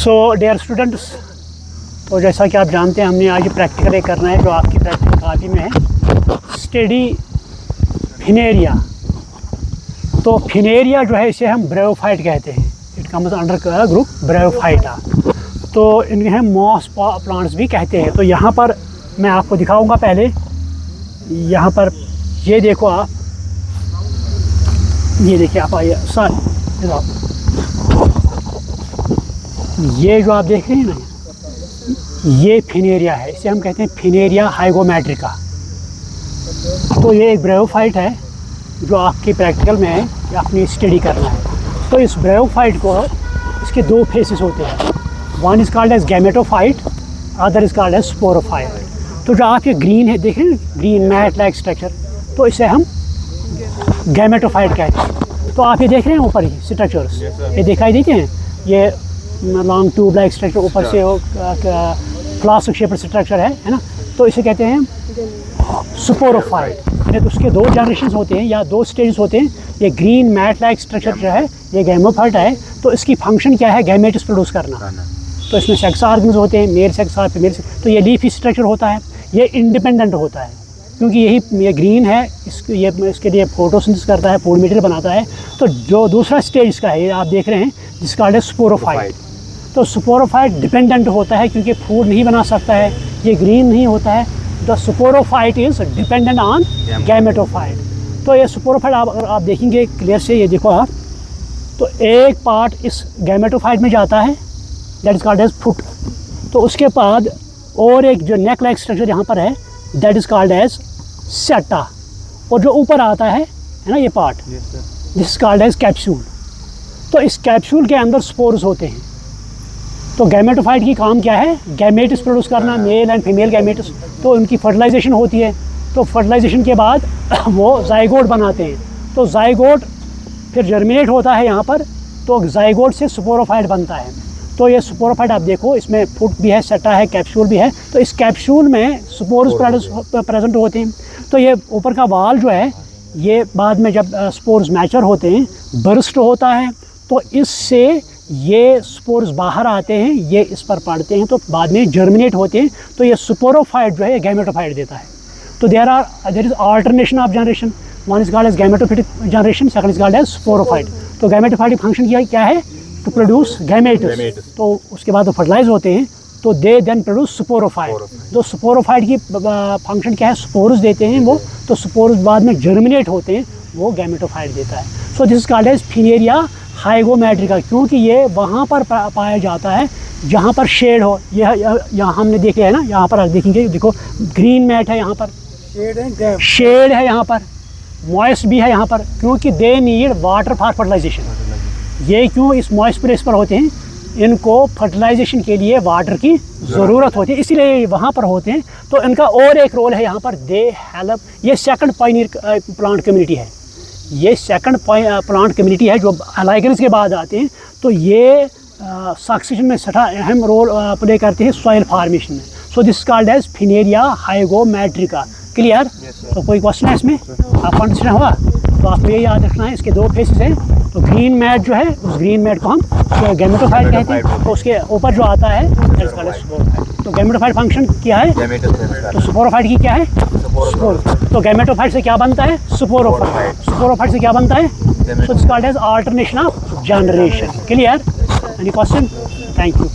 So dear students, तो जैसा कि आप जानते हैं हमने आज प्रैक्टिकल एक करना है जो आपकी प्रैक्टिकल कॉपी में है, स्टडी फिनेरिया। तो फिनेरिया जो है इसे हम ब्रायोफाइट कहते हैं, it comes under group bryophyta. तो इन्हें हम मॉस प्लांट्स भी कहते हैं। तो यहाँ पर मैं आपको दिखाऊंगा पहले, यहाँ पर ये देखो आप, ये देखिए आप आइए सर, ये जो आप देख रहे हैं ना, ये फिनेरिया है, इसे हम कहते हैं फिनेरिया हाइगोमेट्रिका। तो ये एक ब्रायोफाइट है जो आपकी प्रैक्टिकल में है, ये अपनी स्टडी करना है। तो इस ब्रायोफाइट को इसके दो फेसेस होते हैं, one is called as gametophyte, other is called as sporophyte. तो जो आप ये ग्रीन है देख रहे हैं, ग्रीन मैट लाइक स्ट्रक्चर, तो इसे हम गैमेटोफाइट कहते हैं। तो आप ये देख रहे हैं ऊपर ही स्ट्रक्चर्स, ये दिखाई देते हैं, ये लॉन्ग ट्यूब लाइक स्ट्रक्चर, ऊपर से वो फ्लास्क शेप्ड स्ट्रक्चर है ना। तो इसे कहते हैं स्पोरोफाइट। तो उसके दो जनरेशन होते हैं या दो स्टेजेस होते हैं। ये ग्रीन मैट लाइक स्ट्रक्चर जो है ये गैमेटोफाइट है। तो इसकी फंक्शन क्या है, गैमेट्स प्रोड्यूस करना। तो इसमें सेक्स ऑर्गन्स होते हैं, मेल सेक्स और फीमेल सेक्स। तो ये लीफी स्ट्रक्चर होता है, ये इंडिपेंडेंट होता है क्योंकि ये ग्रीन है, इसके लिए फोटोसिंथेसिस करता है, फूड मटेरियल बनाता है। तो जो दूसरा स्टेज इसका है, ये आप देख रहे हैं, जिसका कॉल्ड है स्पोरोफाइट। तो स्पोरोफाइट डिपेंडेंट होता है क्योंकि फूड नहीं बना सकता है, ये ग्रीन नहीं होता है। The sporophyte is dependent on gametophyte. तो ये स्पोरोफाइट अगर आप देखेंगे क्लियर से, ये देखो आप, तो एक पार्ट इस गैमेटोफाइट में जाता है, that is called as foot. तो उसके बाद और एक जो नेक लाइक स्ट्रक्चर यहाँ पर है, दैट इज़ कॉल्ड एज सेटा। और जो ऊपर आता है ना ये part, this is called as capsule. तो इस कैप्सूल के अंदर स्पोर्स होते हैं। तो गैमेटोफाइट की काम क्या है, गैमेट्स प्रोड्यूस करना, मेल एंड फीमेल गैमेट्स। तो उनकी फर्टिलाइजेशन होती है। तो फर्टिलाइजेशन के बाद वो जाइगोट बनाते हैं। तो जाइगोट फिर जर्मिनेट होता है यहाँ पर, तो जाइगोट से स्पोरोफाइट बनता है। तो ये स्पोरोफाइट आप देखो, इसमें फुट भी है, सेटा है, कैप्सूल भी है। तो इस कैप्सूल में स्पोर्स प्रेजेंट होते हैं। तो ये ऊपर का वाल जो है, ये बाद में जब स्पोर्स मैचर होते हैं, बर्स्ट होता है, तो इससे ये स्पोर्स बाहर आते हैं, ये इस पर पड़ते हैं, तो बाद में जर्मिनेट होते हैं। तो ये स्पोरोफाइट जो है गैमेटोफाइट देता है। तो there is alternation of generation, one is called as gametophytic generation, second is called as sporophyte. तो गैमेटोफाइट फंक्शन क्या है, टू प्रोड्यूस गैमेट्स। तो उसके बाद वो फर्टिलाइज होते हैं, तो दे देन प्रोड्यूस स्पोरोफाइट। तो स्पोरोफाइट की फंक्शन क्या है, स्पोर्स देते हैं वो, तो स्पोर्स बाद में जर्मिनेट होते हैं, वो गैमेटोफाइट देता है। So this is called as Funaria hygrometrica, क्योंकि ये वहाँ पर पाया जाता है जहाँ पर शेड हो। यहाँ हमने देखे है ना, यहाँ पर आप देखेंगे, देखो ग्रीन मैट है, यहाँ पर शेड है, यहाँ पर मॉइस्ट भी है यहाँ पर, क्योंकि they need water for fertilisation. ये क्यों इस मॉइस्ट प्लेस पर होते हैं, इनको फर्टिलाइजेशन के लिए वाटर की ज़रूरत होती है, इसीलिए वहाँ पर होते हैं। तो इनका और एक रोल है यहाँ पर, दे हेल्प। ये सेकंड पायनियर प्लांट कम्युनिटी है, ये सेकंड प्लांट कम्युनिटी है जो लाइकेन्स के बाद आते हैं। तो ये सक्सेशन में सटा अहम रोल प्ले करते हैं सॉइल फार्मेशन में। So this called as Funaria hygrometrica. Clear? तो कोई क्वेश्चन है इसमें, आपको अंडरस्टैंड हुआ? तो आपको ये याद रखना है, इसके दो फेसेस हैं। तो ग्रीन मैट जो है, उस ग्रीन मैट को हम गैमेटोफाइट कहते हैं। तो उसके ऊपर जो आता है that is called as sporophyte. तो गैमेटोफाइट फंक्शन क्या है, तो स्पोरोफाइट की क्या है, स्पोर। तो गैमेटोफाइट से क्या बनता है, स्पोरोफाइट। स्पोरोफाइट से क्या बनता है, so this called as alternation of generation. Clear? Any question? Thank you.